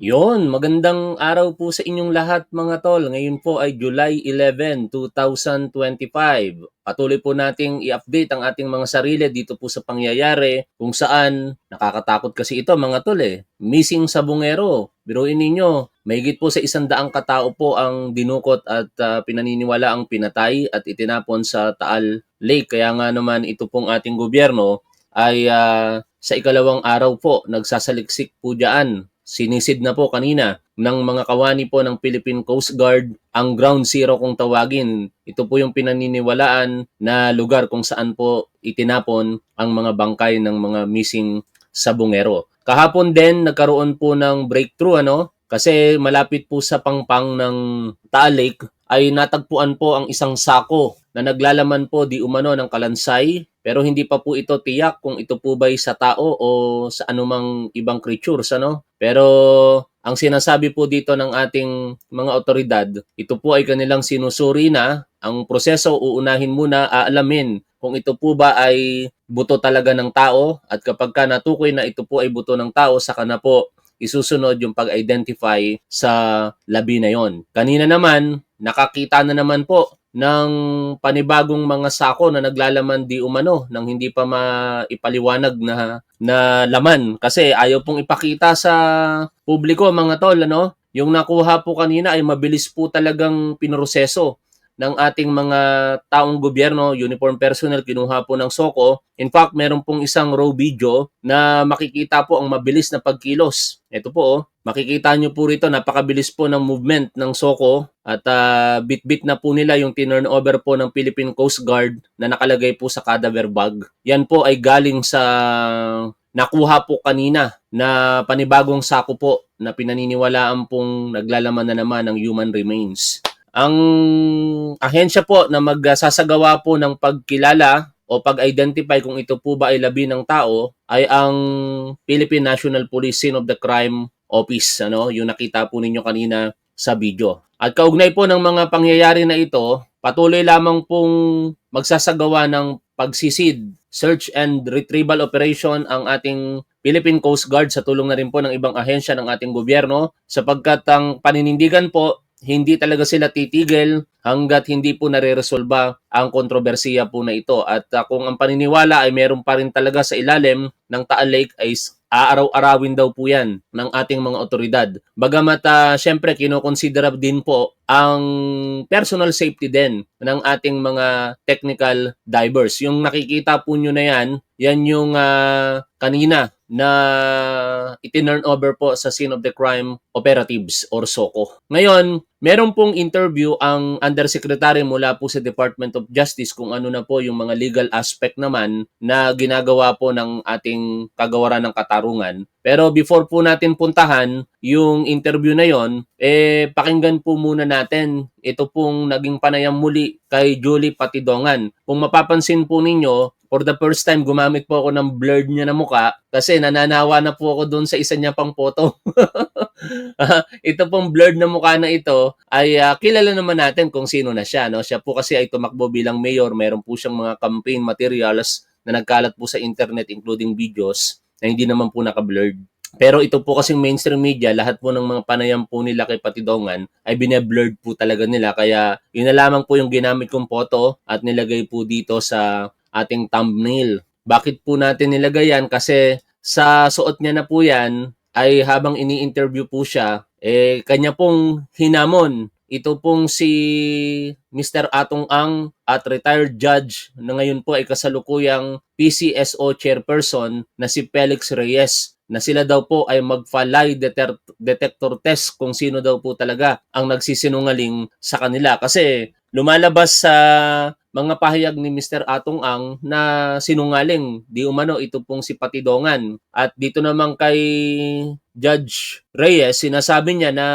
Yon, magandang araw po sa inyong lahat mga tol. Ngayon po ay July 11, 2025. Patuloy po nating i-update ang ating mga sarili dito po sa pangyayari kung saan nakakatakot kasi ito mga tol eh. Missing sa bungero. Biruin ninyo, mahigit po sa 100 katao po ang dinukot at pinaniniwala ang pinatay at itinapon sa Taal Lake. Kaya nga naman ito pong ating gobyerno ay sa ikalawang araw po nagsasaliksik po dyan. Sinisid na po kanina ng mga kawani po ng Philippine Coast Guard ang ground zero kung tawagin. Ito po yung pinaniniwalaan na lugar kung saan po itinapon ang mga bangkay ng mga missing sa bungero. Kahapon din nagkaroon po ng breakthrough kasi malapit po sa pangpang ng Taal Lake ay natagpuan po ang isang sako na naglalaman po di umano ng kalansay pero hindi pa po ito tiyak kung ito po ba'y sa tao o sa anumang ibang creatures Pero ang sinasabi po dito ng ating mga otoridad, ito po ay kanilang sinusuri na. Ang proseso uunahin muna aalamin kung ito po ba ay buto talaga ng tao at kapag ka natukoy na ito po ay buto ng tao, saka na po isusunod yung pag-identify sa labi na yon. Kanina naman, nakakita na naman po ng panibagong mga sako na naglalaman di umano nang hindi pa maipaliwanag na laman kasi ayaw pong ipakita sa publiko mga tol yung nakuha po kanina ay mabilis po talagang pinroseso ng ating mga taong gobyerno, uniform personnel, kinuha po ng SOCO. In fact, meron pong isang raw video na makikita po ang mabilis na pagkilos. Ito po, makikita nyo po rito, napakabilis po ng movement ng SOCO at bit-bit na po nila yung tinurn over po ng Philippine Coast Guard na nakalagay po sa cadaver bag. Yan po ay galing sa nakuha po kanina na panibagong sako po na pinaniniwalaan pong naglalaman na naman ng human remains. Ang ahensya po na magsasagawa po ng pagkilala o pag-identify kung ito po ba ay labi ng tao ay ang Philippine National Police Scene of the Crime Office, yung nakita po ninyo kanina sa video. At kaugnay po ng mga pangyayari na ito, patuloy lamang pong magsasagawa ng pagsisid, search and retrieval operation ang ating Philippine Coast Guard sa tulong na rin po ng ibang ahensya ng ating gobyerno sapagkat ang paninindigan po hindi talaga sila titigil hanggat hindi po nare-resolba ang kontrobersiya po na ito. At kung ang paniniwala ay meron pa rin talaga sa ilalim ng Taal Lake ay aaraw-arawin daw po yan ng ating mga otoridad. Bagamat syempre kinokonsidera din po ang personal safety din ng ating mga technical divers. Yung nakikita po nyo na yan yung kanina na itinurn over po sa scene of the crime operatives or SOCO. Ngayon, meron pong interview ang undersecretary mula po sa Department of Justice kung ano na po yung mga legal aspect naman na ginagawa po ng ating kagawaran ng katarungan. Pero before po natin puntahan yung interview na yon, pakinggan po muna natin ito pong naging panayam muli kay Julie Patidongan. Kung mapapansin po ninyo, for the first time, gumamit po ako ng blurred niya na muka kasi nananawa na po ako doon sa isa niya pang photo. Ito pong blurred na mukha na ito ay kilala naman natin kung sino na siya. Siya po kasi ay tumakbo bilang mayor. Meron po siyang mga campaign materials na nagkalat po sa internet including videos na hindi naman po naka-blurred. Pero ito po kasing mainstream media, lahat po ng mga panayam po nila kay Patidongan ay bine-blurred po talaga nila. Kaya yun na lamang po yung ginamit kong photo at nilagay po dito sa ating thumbnail. Bakit po natin nilagay yan? Kasi sa suot niya na po yan ay habang ini-interview po siya, kanya pong hinamon. Ito pong si Mr. Atong Ang at retired judge na ngayon po ay kasalukuyang PCSO chairperson na si Felix Reyes na sila daw po ay mag-lie detector test kung sino daw po talaga ang nagsisinungaling sa kanila. Kasi lumalabas sa mga pahayag ni Mr. Atong Ang na sinungaling. Di umano ito pong si Patidongan. At dito naman kay Judge Reyes, sinasabi niya na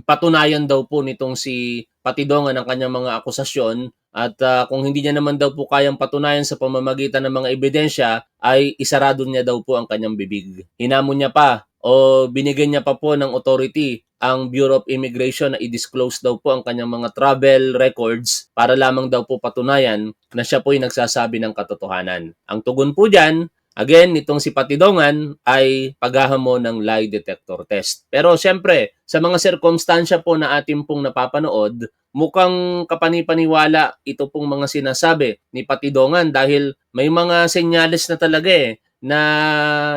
patunayan daw po nitong si Patidongan ang kanyang mga akusasyon at kung hindi niya naman daw po kayang patunayan sa pamamagitan ng mga ebidensya ay isarado niya daw po ang kanyang bibig. Hinamon niya pa o binigyan niya pa po ng authority ang Bureau of Immigration na i-disclose daw po ang kanyang mga travel records para lamang daw po patunayan na siya po ay nagsasabi ng katotohanan. Ang tugon po dyan again, itong si Patidongan ay paghahamon ng lie detector test. Pero siyempre, sa mga sirkumstansya po na atin pong napapanood, mukhang kapanipaniwala ito pong mga sinasabi ni Patidongan dahil may mga senyales na talaga na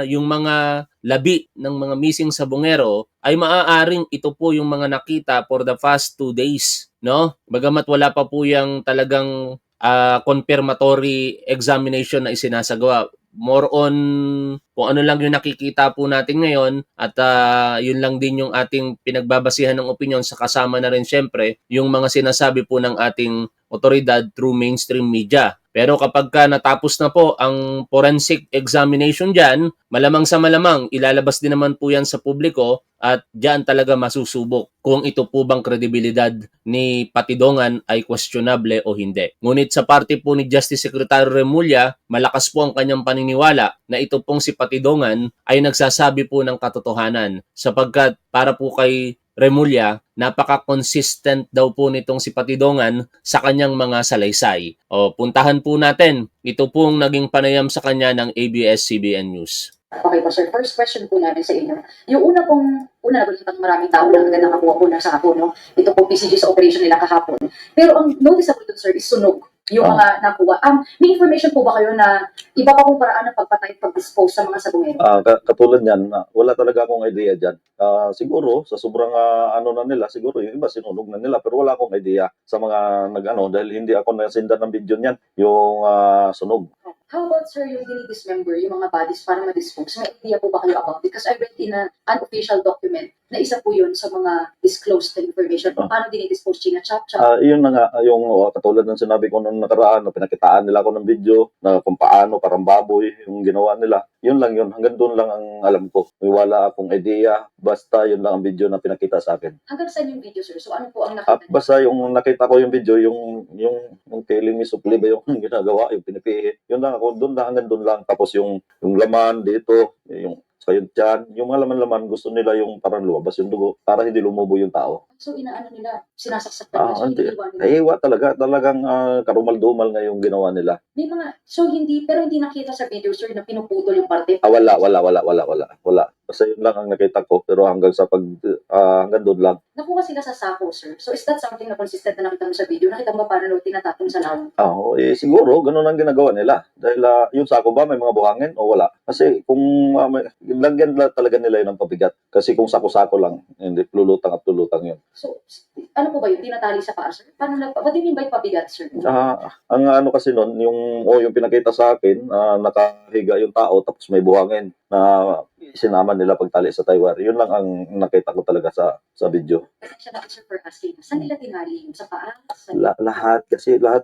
yung mga labi ng mga missing sabongero ay maaaring ito po yung mga nakita for the past 2 days, no? Bagamat wala pa po yung talagang confirmatory examination na isinasagawa. More on kung ano lang yung nakikita po natin ngayon at yun lang din yung ating pinagbabasihan ng opinion sa kasama na rin syempre yung mga sinasabi po ng ating otoridad through mainstream media. Pero kapag natapos na po ang forensic examination dyan, malamang sa malamang, ilalabas din naman po yan sa publiko at dyan talaga masusubok kung ito po bang kredibilidad ni Patidongan ay questionable o hindi. Ngunit sa parte po ni Justice Secretary Remulla, malakas po ang kanyang paniniwala na ito pong si Patidongan ay nagsasabi po ng katotohanan sapagkat para po kay Remulla, napaka-consistent daw po nitong si Patidongan sa kanyang mga salaysay. O, puntahan po natin. Ito pong naging panayam sa kanya ng ABS-CBN News. Okay po, sir. First question po namin sa inyo. Yung una nagulatang maraming tao na agad nakakuha po ng sako, no? Ito po PCG sa operation nila kahapon. Pero ang noticeable dun, sir, is sunog yung mga nakuha. May information po ba kayo na iba pa pong paraan ng pagpatay at pag-dispose sa mga sabongero? Katulad niyan, wala talaga akong idea dyan. Siguro, sa sobrang ano na nila, siguro yung iba sinunog na nila, pero wala akong idea sa mga nag-ano, dahil hindi ako nasindan ng video niyan, yung sunog. How about, sir, yung dinidismember, yung mga bodies para ma-dispose? May idea po ba kayo about it? Because I read in an unofficial document na isa po yun sa mga disclosed na information. Paano dinidispose? Chop? Yun na nga, yung katulad ng sinabi ko nung nakaraan, na pinakitaan nila ako ng video, na kung paano, parang baboy, yung ginawa nila. Yun lang yun, hanggang doon lang ang alam ko. May wala akong idea, basta yun lang ang video na pinakita sa akin. Hanggang saan yung video, sir? So ano po ang nakita? Basta yung nakita ko yung video, yung killing me supli ba yung ginagawa, yung pinipihi. Yun lang ako, doon lang, hanggang doon lang. Tapos yung laman dito, yung yung tiyan, yung mga laman-laman, gusto nila yung parang lumabas yung dugo para hindi lumubo yung tao. So inaano nila, sinasaksak nila, so Hindi. iniiwan nila. Naiiwa talaga, talagang karumal-dumal nga yung ginawa nila. May mga, so hindi, pero hindi nakita sa video, sir, na pinuputol yung parte. Wala. Basta yun lang ang nakita ko, pero hanggang hanggang doon lang. Nakuha sila sa sako, sir. So is that something na consistent na nakita mo sa video? Nakita mo ba paano tinatapon sa lawang? Siguro, ganun ang ginagawa nila. Dahil yung sako ba, may mga buhangin o wala? Kasi kung lagyan talaga nila yun ng pabigat. Kasi kung sako-sako lang, hindi, lulutang yun. So, ano po ba yun? Tinatali sa paa, sir? What do you mean by pabigat, sir? Ang ano kasi nun, yung pinakita sa akin, nakahiga yung tao tapos may buhangin na sinama nila pagtali sa Taiwan. Yun lang ang nakita ko talaga sa video. Siya na, sir, for asking. Saan nila tinali? Sa paa? Lahat.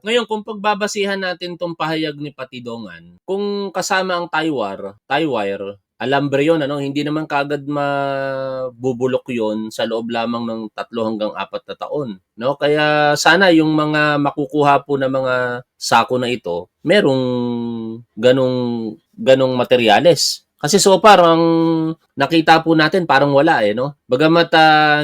Ngayon, kung pagbabasihan natin tong pahayag ni Patidongan, kung kasama ang tie-wire, alambre yun, hindi naman kagad mabubulok yon sa loob lamang ng 3 hanggang 4 na taon. No? Kaya sana yung mga makukuha po na mga sako na ito, merong ganong materyales. Kasi so parang nakita po natin parang wala no? Bagamat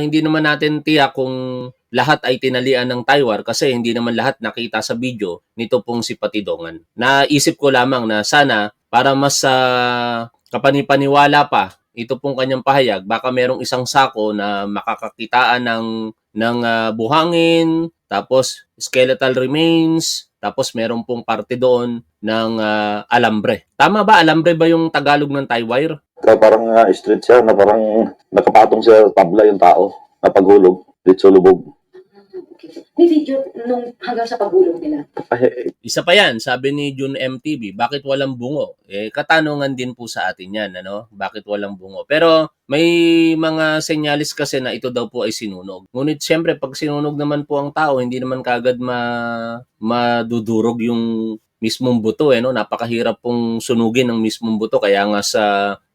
hindi naman natin tiyak kung lahat ay tinalian ng Taiwan kasi hindi naman lahat nakita sa video nito pong si Patidongan. Naisip ko lamang na sana para mas kapanipaniwala pa ito pong kanyang pahayag, baka merong isang sako na makakakitaan ng buhangin, tapos skeletal remains, tapos meron pong parte doon ng alambre. Tama ba? Alambre ba yung Tagalog ng tie wire? Parang street siya na parang nakapatong siya tabla yung tao na paghulog, dito lubog. May video nung hanggang sa paghulog nila. Isa pa yan, sabi ni June MTV, bakit walang bungo? Katanungan din po sa atin yan, bakit walang bungo? Pero may mga senyalis kasi na ito daw po ay sinunog. Ngunit siyempre, pag sinunog naman po ang tao, hindi naman kagad madudurog yung mismong buto napakahirap pong sunugin ng mismong buto kaya nga sa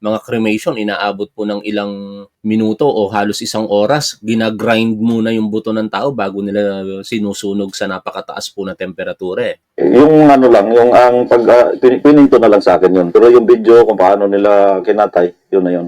mga cremation inaabot po ng ilang minuto o halos 1 oras ginagrind muna yung buto ng tao bago nila sinusunog sa napakataas po na temperatura Yung ano lang, yung ang pininto na lang sa akin yun, pero yung video kung paano nila kinatay, yun na yun.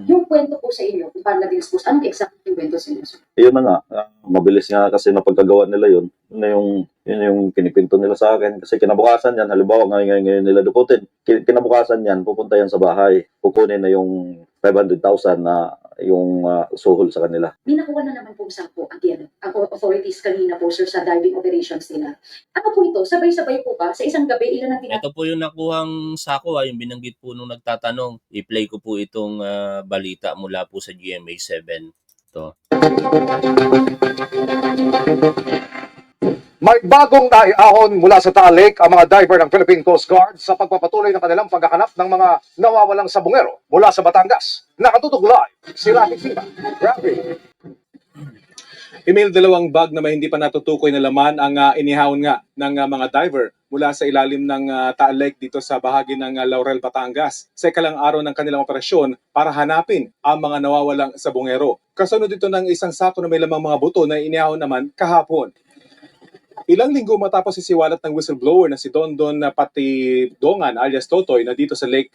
Yung kwento po sa inyo, kung paano na-dispose, anong exact yung kwento sa inyo, sir? Yun na nga, mabilis nga kasi napagkagawa nila yun na yung Yun yung kinipinto nila sa akin. Kasi kinabukasan yan, halimbawa ngayon nila duputin, kinabukasan yan, pupunta yan sa bahay. Kukunin na yung 500,000 na yung suhol sa kanila. May nakuha na naman po sa po again, ang authorities kanina po sir sa diving operations nila. Ano po ito? Sabay-sabay po ba? Sa isang gabi, ilan ang Ito po yung nakuhang sako, yung binanggit po nung nagtatanong. I-play ko po itong balita mula po sa GMA7. Ito. May bagong naiahon mula sa Taal Lake ang mga diver ng Philippine Coast Guard sa pagpapatuloy ng kanilang paghahanap ng mga nawawalang sabongero mula sa Batangas. Nakatutok live si Rafi Sina. Rafi. Email 2 bag na may hindi pa natutukoy na laman ang inihawon nga ng mga diver mula sa ilalim ng Taal Lake dito sa bahagi ng Laurel, Batangas sa ikalang araw ng kanilang operasyon para hanapin ang mga nawawalang sabongero. Kasunod dito ng isang sako na may lamang mga buto na inihawon naman kahapon. Ilang linggo matapos isiwalat ng whistleblower na si Dondon Patidongan alias Totoy na dito sa Lake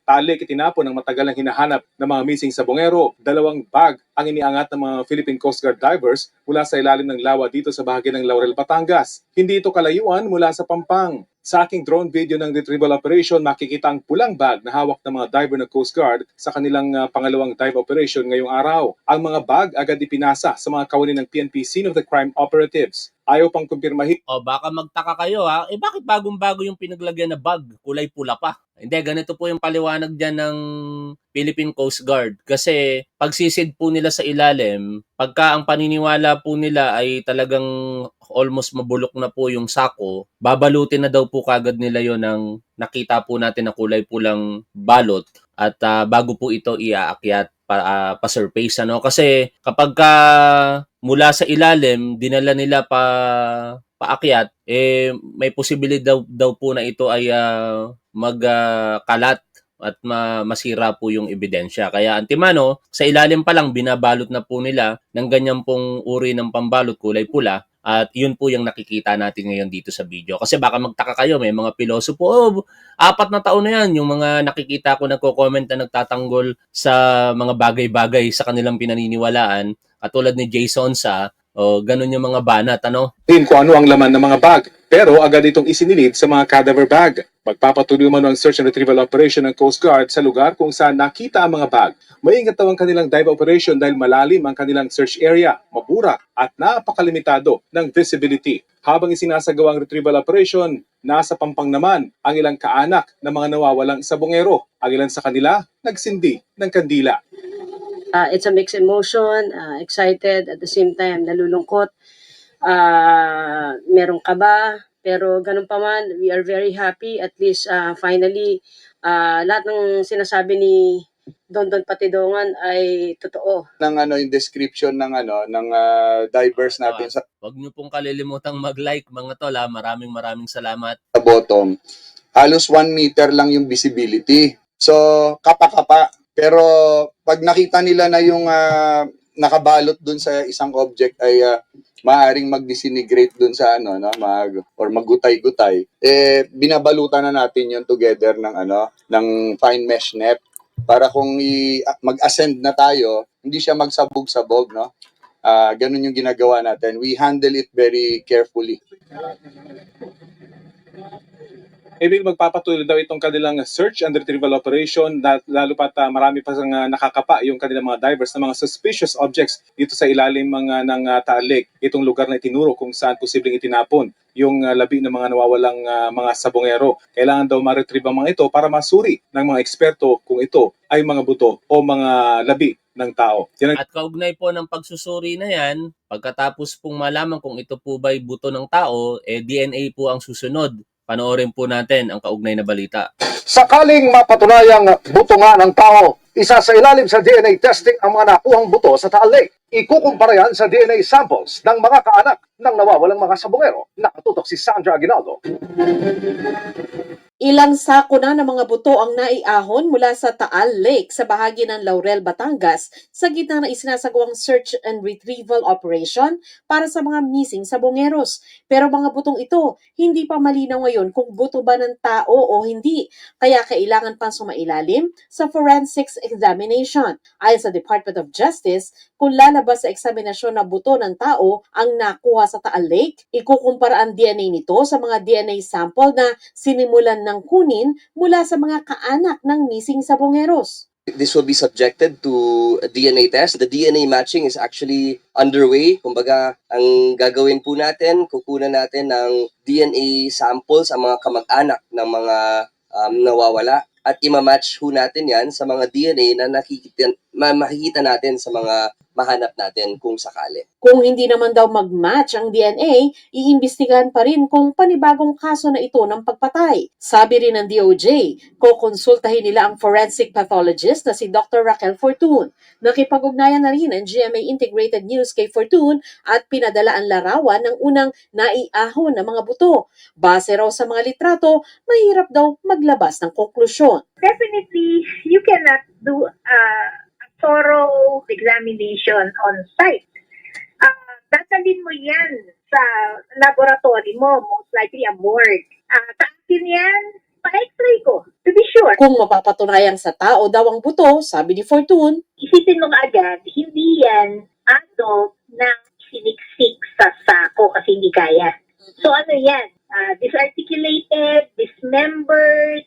Taal Lake itinapon ng matagal nang hinahanap ng mga missing sabongero. 2 bag ang iniangat ng mga Philippine Coast Guard divers mula sa ilalim ng lawa dito sa bahagi ng Laurel, Batangas. Hindi ito kalayuan mula sa Pampang. Sa aking drone video ng retrieval operation, makikita ang pulang bag na hawak ng mga diver ng Coast Guard sa kanilang pangalawang dive operation ngayong araw. Ang mga bag agad ipinasa sa mga kawani ng PNP Scene of the Crime Operatives. Ayaw pang kumpirmahin. O baka magtaka kayo bakit bagong-bago yung pinaglagyan na bag? Kulay pula pa. Hindi, ganito po yung paliwanag dyan ng Philippine Coast Guard. Kasi pagsisid po nila sa ilalim, pagka ang paniniwala po nila ay talagang almost mabulok na po yung sako, babalutin na daw po kagad nila yon ng nakita po natin na kulay pulang balot at bago po ito iaakyat pa-surface. Kasi kapag mula sa ilalim, dinala nila paakyat, may posibilidad daw po na ito ay magkalat at masira po yung ebidensya. Kaya antimano, sa ilalim pa lang binabalot na po nila ng ganyan pong uri ng pambalot kulay pula. At yun po yung nakikita natin ngayon dito sa video. Kasi baka magtaka kayo, may mga pilosopo, 4 na taon na yan. Yung mga nakikita ko nagko-comment na nagtatanggol sa mga bagay-bagay sa kanilang pinaniniwalaan. Katulad ni Jason sa, ganun yung mga banat, Kung ano ang laman ng mga bag, pero agad itong isinilid sa mga cadaver bag. Magpapatuloy man ang search and retrieval operation ng Coast Guard sa lugar kung saan nakita ang mga bag. Maingat daw ang kanilang dive operation dahil malalim ang kanilang search area, mabura at napakalimitado ng visibility. Habang isinasagawa ang retrieval operation, nasa Pampang naman ang ilang kaanak ng mga nawawalang sabongero. Ang ilan sa kanila nagsindi ng kandila. It's a mixed emotion, excited, at the same time nalulungkot, merong kaba, pero ganun pa man, we are very happy, at least finally, lahat ng sinasabi ni Dondon Patidongan ay totoo. Yung description ng divers natin sa Huwag niyo pong kalilimutang mag-like mga tol. Maraming salamat. bottom. Halos 1 meter lang yung visibility. So, kapa-kapa. Pero pag nakita nila na yung nakabalot dun sa isang object ay maaaring mag-disintegrate dun sa or maggutay-gutay, binabalutan na natin yun together ng fine mesh net para kung mag-ascend na tayo, hindi siya magsabog-sabog, no? Ganun yung ginagawa natin. We handle it very carefully. Ibig magpapatuloy daw itong kanilang search and retrieval operation, lalo pat marami pa nakakapa yung kanilang mga divers na mga suspicious objects dito sa ilalim ng Taal Lake. Itong lugar na itinuro kung saan posibleng itinapon yung labi ng mga nawawalang mga sabongero. Kailangan daw ma-retrieve ang mga ito para masuri ng mga eksperto kung ito ay mga buto o mga labi ng tao. At kaugnay po ng pagsusuri na yan, pagkatapos pong malaman kung ito po ba'y buto ng tao, DNA po ang susunod. Panoorin po natin ang kaugnay na balita. Sakaling mapatunayang buto nga ng tao, isa sa ilalim sa DNA testing ang mga nakuhang buto sa Taal Lake. Ikukumpara yan sa DNA samples ng mga kaanak ng nawawalang mga sabongero. Nakatutok si Sandra Aguinaldo. Ilang sako na ng mga buto ang naiahon mula sa Taal Lake sa bahagi ng Laurel, Batangas sa gitna ng isinasagawang search and retrieval operation para sa mga missing sabongeros. Pero mga butong ito, hindi pa malinaw ngayon kung buto ba ng tao o hindi, kaya kailangan pang sumailalim sa forensics examination. Ayon sa Department of Justice, kung lalabas sa eksaminasyon na buto ng tao ang nakuha sa Taal Lake, ikukumpara ang DNA nito sa mga DNA sample na sinimulan ng kunin mula sa mga kaanak ng missing sabongeros. This will be subjected to a DNA test. The DNA matching is actually underway. Kumbaga, ang gagawin po natin, kukunan natin ng DNA samples ang mga kamag-anak ng mga nawawala at ima-match ho natin yan sa mga DNA na makikita natin sa mga mahanap natin kung sakali. Kung hindi naman daw mag-match ang DNA, iimbestigahan pa rin kung panibagong kaso na ito ng pagpatay. Sabi rin ng DOJ, kukonsultahin nila ang forensic pathologist na si Dr. Raquel Fortun. Nakipag-ugnayan na rin ang GMA Integrated News kay Fortun at pinadala ang larawan ng unang naiahon na mga buto. Base raw sa mga litrato, mahirap daw maglabas ng konklusyon. Definitely, you cannot do a thorough examination on site. Dadalhin mo yan sa laboratory mo, most likely a morgue. Sa akin yan, pa-x-ray ko, to be sure. Kung mapapatunayan sa tao daw ang buto, sabi ni Fortun, Isipin mo agad, hindi yan adult na siniksik sa sako kasi hindi kaya. So ano yan? Disarticulated, dismembered,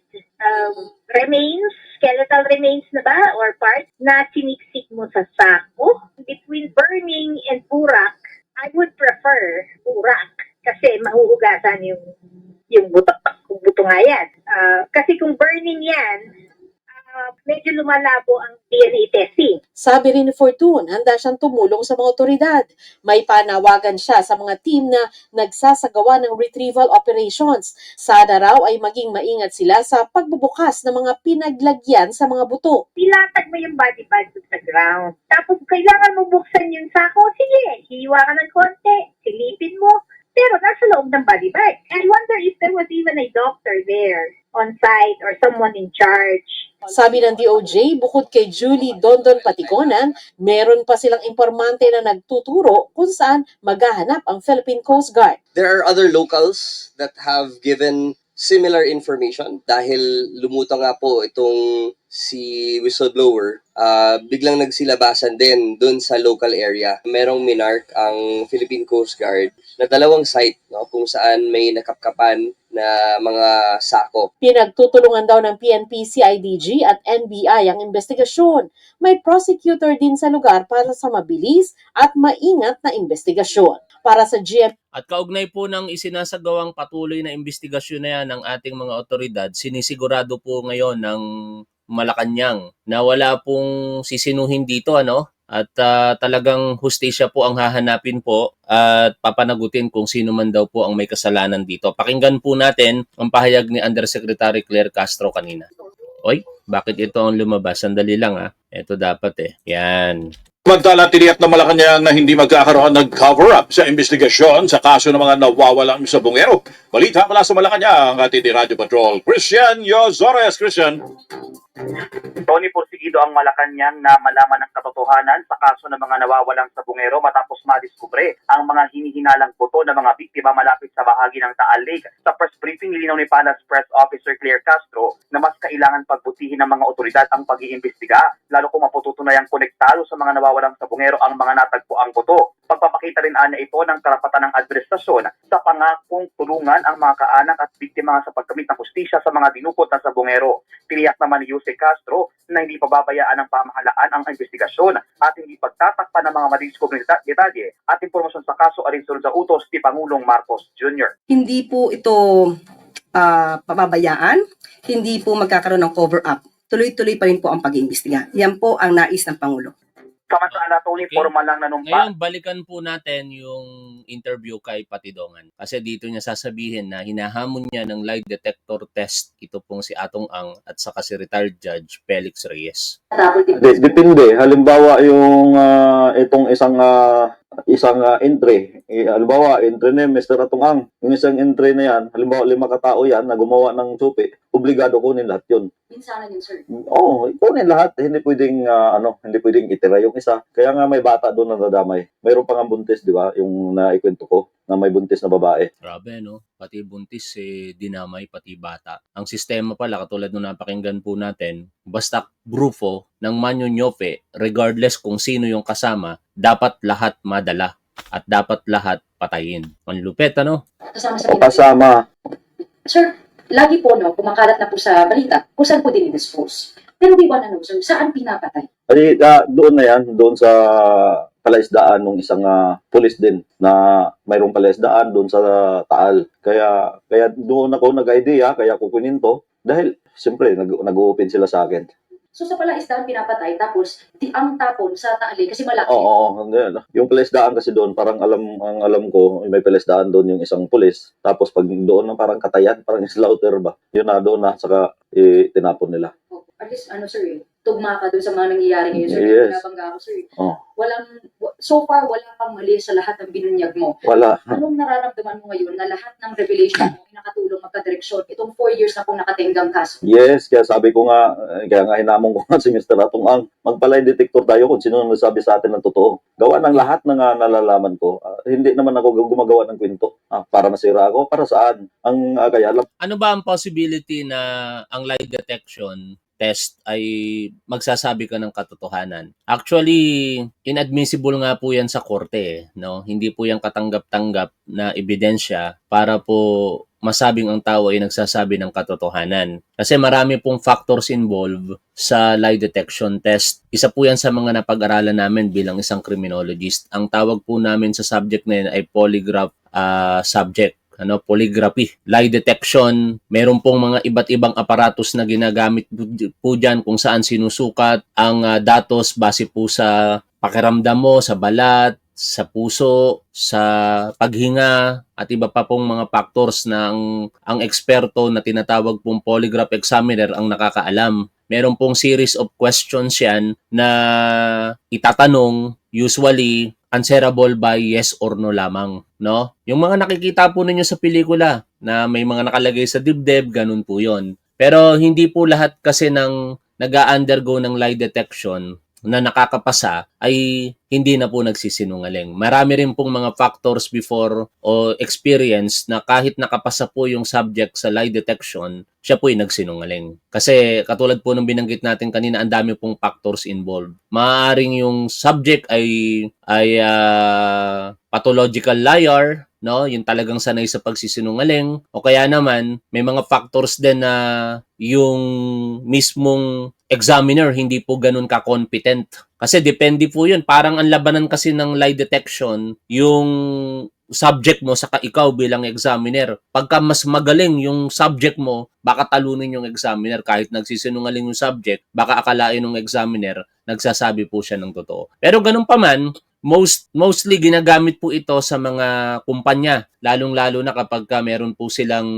remains, skeletal remains na ba or parts na siniksik mo sa sako. Between burning and urak, I would prefer urak kasi mahuhugasan yung buto nga yan. Kasi kung burning yan, medyo lumalabo ang DNA testing. sabi rin ni Fortun, handa siyang tumulong sa mga otoridad. May panawagan siya sa mga team na nagsasagawa ng retrieval operations. Sana raw ay maging maingat sila sa pagbubukas ng mga pinaglagyan sa mga buto. Pilatag mo yung body bag sa ground. Tapos kailangan mo buksan yung sako, sige, hiwa ka ng konti, silipin mo, pero nasa loob ng body bag. I wonder if there was even a doctor there on site or someone in charge. Sabi ng DOJ, bukod kay Julie Dondon Patikonan, meron pa silang impormante na nagtuturo kung saan maghahanap ang Philippine Coast Guard. There are other locals that have given similar information dahil lumutang nga po itong si whistleblower, biglang nagsilabasan din dun sa local area. Merong minark ang Philippine Coast Guard na dalawang site, no, kung saan may nakapkapan na mga sako. Pinagtutulungan daw ng PNP, CIDG at NBI ang investigasyon. May prosecutor din sa lugar para sa mabilis at maingat na investigasyon. Para sa GMA At kaugnay po ng isinasagawang patuloy na investigasyon na yan ng ating mga otoridad, sinisigurado po ngayon ng Malacanang na wala pong sisinuhin dito, ano? At talagang hustisya po ang hahanapin po at papanagutin kung sino man daw po ang may kasalanan dito. Pakinggan po natin ang pahayag ni Undersecretary Claire Castro kanina. Oy, bakit ito ang lumabas? Sandali lang Ito dapat Yan. Samantala, tiniyak ng Malacanang na hindi magkakaroon ng cover-up sa investigasyon sa kaso ng mga nawawalang sabongero. Balita mula sa Malacanang, ating Radio Patrol, Christian Yozores. Christian. Tony Porsigido ang Malacanang na malaman ang katotohanan sa kaso ng mga nawawalang sabongero matapos madiskubre ang mga hinihinalang buto ng mga biktima malapit sa bahagi ng Taal Lake. Sa press briefing, nilinaw ni Palace Press Officer Claire Castro na mas kailangan pagbutihin ng mga otoridad ang pag-iimbestiga, lalo kung mapututunayang konektado sa mga nawawalang sabongero ang mga natagpuang buto. Pagpapakita rin na ito ng karapatan ng administrasyon sa pangakong tulungan ang mga kaanak at biktima sa pagkamit ng hustisya sa mga dinukot na sabongero. Tiniyak naman ni Jose Castro na hindi pababayaan ng pamahalaan ang investigasyon at hindi pagtatakpan ng mga madiskubreng detalye at impormasyon sa kaso alinsunod sa utos ni Pangulong Marcos Jr. Hindi po ito pababayaan, hindi po magkakaroon ng cover-up. Tuloy-tuloy pa rin po ang pag-iimbestiga. Yan po ang nais ng Pangulo. Samantala, Tony, formal lang nanumpa. Ngayon, balikan po natin yung interview kay Patidongan. Kasi dito niya sasabihin na hinahamon niya ng lie detector test ito pong si Atong Ang at saka si retired Judge Felix Reyes. Depende. Halimbawa yung itong isang isang entry. Halimbawa, entry ni Mr. Atong Ang. Yung isang entry na yan, halimbawa 5 katao yan na gumawa ng supi, obligado kunin lahat yun. Minsanan yun, sir. Oo, kunin lahat. Hindi pwedeng, hindi pwedeng itira yung isa. Kaya nga may bata doon na nadamay. Mayroon pa nga buntis, di ba? Yung naikwento ko na may buntis na babae. Grabe, no? Pati buntis, dinamay, pati bata. Ang sistema pala, katulad nung napakinggan po natin, basta grupo ng manyonyope, regardless kung sino yung kasama, dapat lahat madala at dapat lahat patayin. Ang lupet, ano? Kasama sa Kasama. Sir, lagi po, no, kumakalat na po sa balita kung saan po dinidispose. Pero we wanna know, sir, saan pinapatay? Kasi doon na yan, doon sa palaisdaan ng isang pulis din na mayroong palaisdaan doon sa Taal. Kaya doon ako nag-idea, kaya kukunin to. Dahil, siyempre, nag-open sila sa akin. So sa palaisdaan pinapatay, tapos ang tapon sa Taal kasi malaki. Oo, yung palaisdaan kasi doon, parang ang alam ko, may palaisdaan doon yung isang pulis. Tapos pag doon na parang katayan, parang slaughter ba? Yun na doon na, saka tinapon nila. At least, sir, tugma ka doon sa mga nangyayari ngayon, sir. Yes. Nabangga ako, sir. Oh. So far, wala pang mali sa lahat ng binunyag mo. Wala. Anong nararamdaman mo ngayon na lahat ng revelation mo ay nakatulong magka-direksyon itong 4 years na pong nakatenggang kaso? Yes, kaya sabi ko nga, kaya nga hinamon ko nga si Mr. Atong Ang, magpalay detector tayo kung sino nang nagsabi sa atin ng totoo. Gawa ng lahat ng nalalaman ko. Hindi naman ako gumagawa ng kwento. Para masira ako, para saan? Kaya alam. Ano ba ang possibility na ang lie detection test ay magsasabi ka ng katotohanan? Actually, inadmissible nga po yan sa korte, no? Hindi po yan katanggap-tanggap na ebidensya para po masabing ang tao ay nagsasabi ng katotohanan. Kasi marami pong factors involved sa lie detection test. Isa po yan sa mga napag-aralan namin bilang isang criminologist. Ang tawag po namin sa subject na yan ay polygraph subject. Polygraphy, lie detection, meron pong mga iba't ibang aparatos na ginagamit po dyan kung saan sinusukat ang datos base po sa pakiramdam mo, sa balat, sa puso, sa paghinga, at iba pa pong mga factors na ang eksperto na tinatawag pong polygraph examiner ang nakakaalam. Meron pong series of questions yan na itatanong, usually answerable by yes or no lamang, no? Yung mga nakikita po ninyo sa pelikula na may mga nakalagay sa dibdib, ganun po yon. Pero hindi po lahat kasi ng nag-undergo ng lie detection na nakakapasa ay hindi na po nagsisinungaling. Marami rin pong mga factors before o experience na kahit nakapasa po yung subject sa lie detection, siya po ay nagsinungaling. Kasi katulad po ng binanggit natin kanina, ang dami pong factors involved. Maaaring yung subject ay pathological liar, no? Yung talagang sanay sa pagsisinungaling, o kaya naman may mga factors din na yung mismong examiner hindi po ganun ka-competent. Kasi depende po yun. Parang ang labanan kasi ng lie detection, yung subject mo saka ikaw bilang examiner. Pagka mas magaling yung subject mo, baka talunin yung examiner. Kahit nagsisinungaling yung subject, baka akalain ng examiner, nagsasabi po siya ng totoo. Pero ganun pa man, mostly ginagamit po ito sa mga kumpanya, lalong-lalo na kapag meron po silang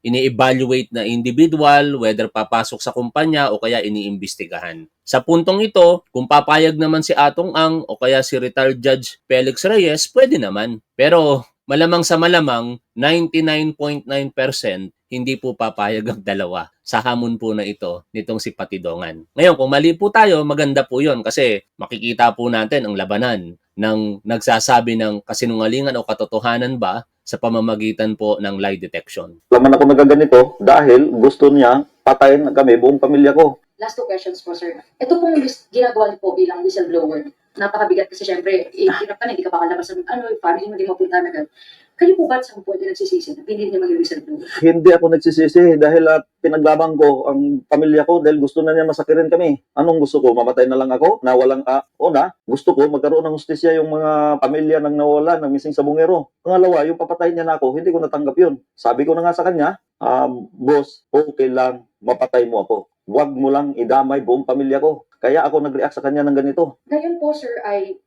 ini-evaluate na individual, whether papasok sa kumpanya o kaya iniimbestigahan. Sa puntong ito, kung papayag naman si Atong Ang o kaya si retired Judge Felix Reyes, pwede naman. Pero malamang sa malamang, 99.9% hindi po papayag ang dalawa sa hamon po na ito nitong si Patidongan. Ngayon, kung mali po tayo, maganda po yon kasi makikita po natin ang labanan ng nagsasabi ng kasinungalingan o katotohanan ba sa pamamagitan po ng lie detection. Laman ako nagaganito dahil gusto niya patayin kami, buong pamilya ko. Last 2 questions po, sir. Ito pong ginagawa niyo po bilang whistleblower. Napakabigat kasi syempre, hirap ka na, hindi ka makalabas ng family mo, hindi mapunta na agad. Kayo po ba sa pwede nagsisisi na pinili niya maging whistleblower? Hindi ako nagsisisi dahil pinaglaban ko ang pamilya ko dahil gusto na niya masakirin kami. Anong gusto ko? Mamatay na lang ako? Na walang gusto ko magkaroon ng hustisya yung mga pamilya ng nawala, ng missing sa Bungero. Pangalawa, yung papatayin niya na ako, hindi ko natanggap yun. Sabi ko na nga sa kanya, boss, okay lang, mapatay mo ako. Huwag mo lang idamay buong pamilya ko. Kaya ako nag-react sa kanya ng ganito. Ngayon po, sir, ay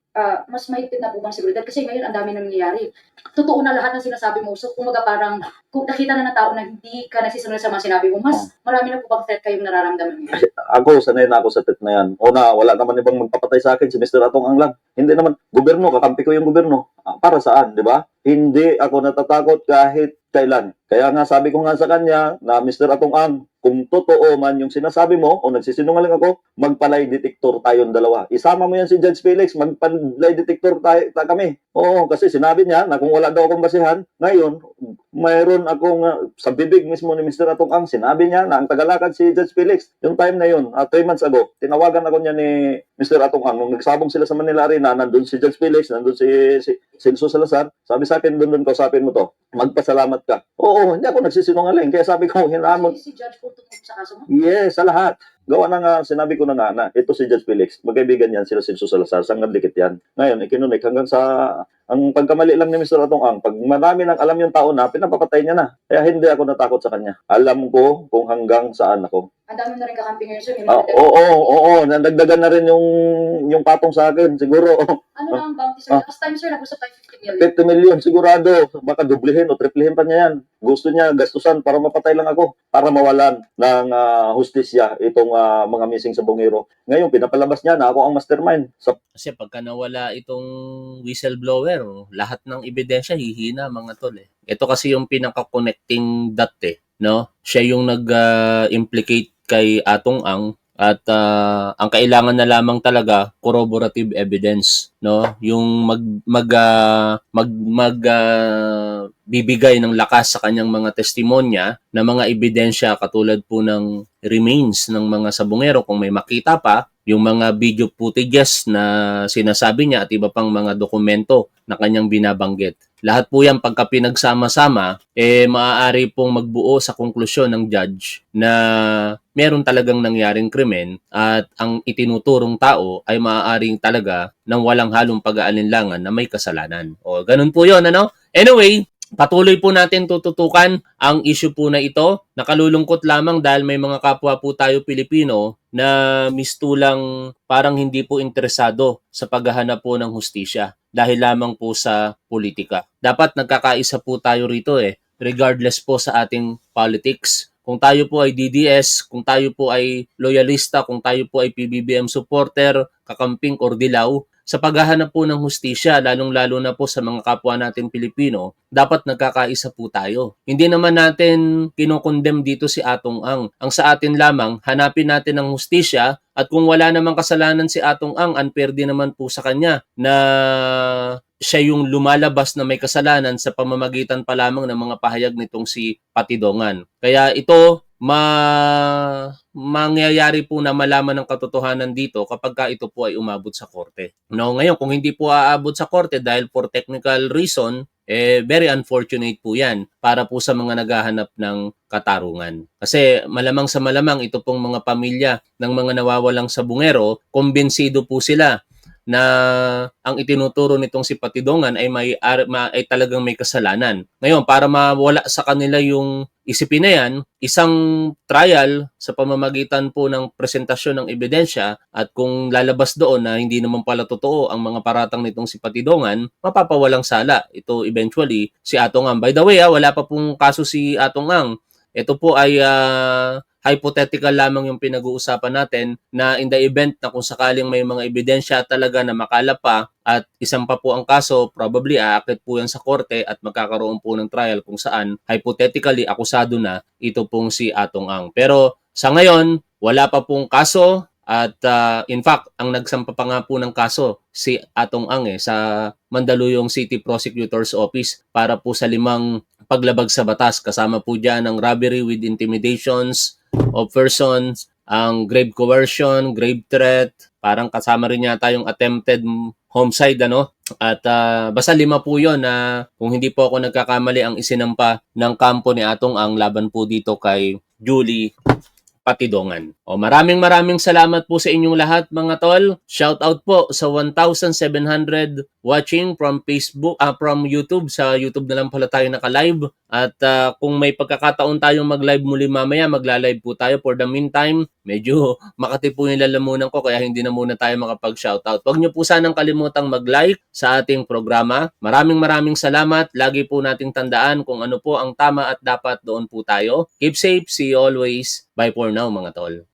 mas mahigpit na po bang seguridad? Kasi ngayon ang dami nangyayari. Totoo na lahat ng sinasabi mo. So, kumaga parang, kung nakita na ng tao na hindi ka nasisunod sa mga sinabi mo, mas marami na po bang threat kayong nararamdaman niyo? Ako, sanay na ako sa threat na yan. Wala naman ibang magpapatay sa akin, si Mr. Atong Ang lang. Hindi naman, gobyerno, kakampi ko yung gobyerno. Para saan, di ba? Hindi ako natatakot kahit kailan. Kaya nga sabi ko nga sa kanya na Mr. Atong Ang, kung totoo man yung sinasabi mo o nagsisinungaling ako, magpalay detector tayong dalawa. Isama mo yan si Judge Felix, magpalay detector kami. Oo, kasi sinabi niya na kung wala daw akong basihan, ngayon, mayroon akong, sa bibig mismo ni Mr. Atong Ang, sinabi niya na ang tagalakad si Judge Felix. Yung time na yun, 3 months ago, tinawagan ako niya ni Mr. Atong Ang. Nung nagsabong sila sa Manila Arena, nandun si Judge Felix, nandun si Celso Salazar. Sabi sa akin, doon kausapin mo to. Magpasalamat ka. Oo, hindi ako nagsisinungaling. Kaya sabi ko, hinamon. Si Judge po tungkol sa kaso mo? Yes, sa lahat. Gawa na nga, sinabi ko na nga na ito si Judge Felix, magkaibigan yan sila Celso Salazar, sanggang dikit yan. Ngayon, ikinunik hanggang sa, ang pagkamali lang ni Mr. Atong Ang, pag marami nang alam yung tao na, pinapapatay niya na. Kaya hindi ako natakot sa kanya. Alam ko kung hanggang saan ako. Ang dami na rin kakampi ngayon, sir. May Oo, nadagdagan na rin yung patong sa akin, siguro. Ano na ang bounty, sir? Last time, sir, nag-usap tayo 50 million. 50 million, sigurado. Baka dublihin o triplehin pa niya yan. Gusto niya gastusan para mapatay lang ako. Para mawalan ng hustisya itong mga missing sa Bungero. Ngayon, pinapalabas niya na ako ang mastermind. Kasi pagka nawala itong whistleblower, lahat ng ebidensya hihina mga tol eh. Ito kasi yung pinaka-connecting dot eh, no? Siya yung nag-implicate kay Atong Ang at ang kailangan na lamang talaga corroborative evidence, no? Yung bibigay ng lakas sa kanyang mga testimonya na mga ebidensya katulad po ng remains ng mga sabungero kung may makita pa, yung mga video footages na sinasabi niya at iba pang mga dokumento na kanyang binabanggit. Lahat po yan pagka pinagsama-sama, maaari pong magbuo sa konklusyon ng judge na meron talagang nangyaring krimen at ang itinuturong tao ay maaaring talaga ng walang halong pag-aalinlangan na may kasalanan. O ganun po yun, ano? Anyway, patuloy po natin tututukan ang issue po na ito. Nakalulungkot lamang dahil may mga kapwa po tayo Pilipino na mistulang parang hindi po interesado sa paghahanap po ng hustisya dahil lamang po sa politika. Dapat nagkakaisa po tayo rito regardless po sa ating politics. Kung tayo po ay DDS, kung tayo po ay loyalista, kung tayo po ay PBBM supporter, kakamping or dilaw, sa paghahanap po ng hustisya, lalong-lalo na po sa mga kapwa natin Pilipino, dapat nagkakaisa po tayo. Hindi naman natin kinokondem dito si Atong Ang. Ang sa atin lamang, hanapin natin ang hustisya at kung wala namang kasalanan si Atong Ang, unfair din naman po sa kanya na siya yung lumalabas na may kasalanan sa pamamagitan pa lamang ng mga pahayag nitong si Patidongan. Kaya ito, mangyayari po na malaman ng katotohanan dito kapag ka ito po ay umabot sa korte. No, ngayon, kung hindi po aabot sa korte dahil for technical reason, very unfortunate po yan para po sa mga naghahanap ng katarungan. Kasi malamang sa malamang ito pong mga pamilya ng mga nawawalang sabungero, kumbinsido po sila na ang itinuturo nitong si Patidongan ay ay talagang may kasalanan. Ngayon, para mawala sa kanila yung isipin na yan, isang trial sa pamamagitan po ng presentasyon ng ebidensya at kung lalabas doon na hindi naman pala totoo ang mga paratang nitong si Patidongan, mapapawalang sala. Ito eventually si Atong Ang. By the way, wala pa pong kaso si Atong Ang. Ito po ay hypothetical lamang yung pinag-uusapan natin na in the event na kung sakaling may mga ebidensya talaga na makalap pa at isang pa po ang kaso, probably aakit po yan sa korte at magkakaroon po ng trial kung saan hypothetically akusado na ito pong si Atong Ang. Pero sa ngayon, wala pa pong kaso at in fact, ang nagsampa pa nga po ng kaso si Atong Ang sa Mandaluyong City Prosecutor's Office para po sa 5 paglabag sa batas. Kasama po dyan ang robbery with intimidations of persons, ang grave coercion, grave threat, parang kasama rin yata yung attempted homicide, ano? At basta 5 po yun na kung hindi po ako nagkakamali ang isinampa ng kampo ni Atong Ang laban po dito kay Julie Patidongan. Maraming salamat po sa inyong lahat mga tol. Shout out po sa 1,700 watching from Facebook, from YouTube. Sa YouTube na lang pala tayo naka-live. At kung may pagkakataon tayong mag-live muli mamaya, magla-live po tayo. For the meantime, medyo makati po yung lalamunan ko kaya hindi na muna tayo makapag-shoutout. Huwag niyo po sanang kalimutang mag-like sa ating programa. Maraming salamat. Lagi po nating tandaan kung ano po ang tama at dapat doon po tayo. Keep safe. See you always. Bye for now mga tol.